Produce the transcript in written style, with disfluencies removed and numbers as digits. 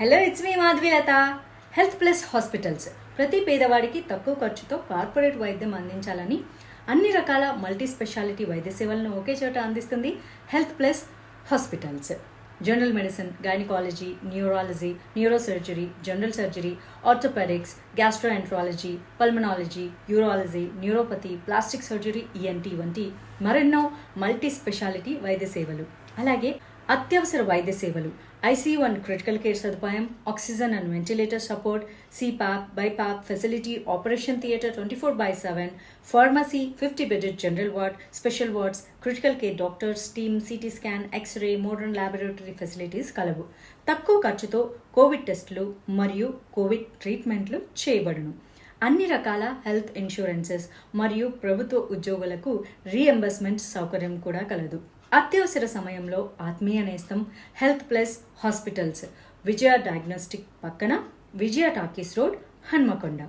Hello it's me Madhavilatha. Health Plus Hospitals ప్రతి పేదవాడికి తక్కువ ఖర్చుతో కార్పొరేట్ వైద్యం అందించాలని అన్ని రకాల మల్టీ స్పెషాలిటీ వైద్య సేవలను ఒకే చోట అందిస్తుంది Health Plus Hospitals. General medicine, gynaecology, neurology, neurosurgery, general surgery, orthopaedics, gastroenterology, pulmonology, urology, neuropathy, plastic surgery, ENT వంటి మరెన్నో మల్టీ స్పెషాలిటీ వైద్య సేవలు, అలాగే అత్యవసర వైద్య సేవలు, ఐసీయూ అండ్ క్రిటికల్ కేర్ సదుపాయం, oxygen and ventilator support, CPAP, BiPAP facility, operation theatre 24/7, pharmacy, 50 bedded general ward, special wards, critical care doctors, team, CT scan, X ray, modern laboratory facilities కలవు. తక్కువ ఖర్చుతో కోవిడ్ టెస్టులు మరియు కోవిడ్ ట్రీట్మెంట్లు చేయబడును. అన్ని రకాల health insurances మరియు ప్రభుత్వ ఉద్యోగులకు రీఎంబర్స్మెంట్ సౌకర్యం కూడా కలదు. అత్యవసర సమయంలో ఆత్మీయ నేస్తం హెల్త్ ప్లస్ హాస్పిటల్స్, విజయ డయాగ్నోస్టిక్ పక్కన, విజయ టాకీస్ రోడ్, హన్మకొండ.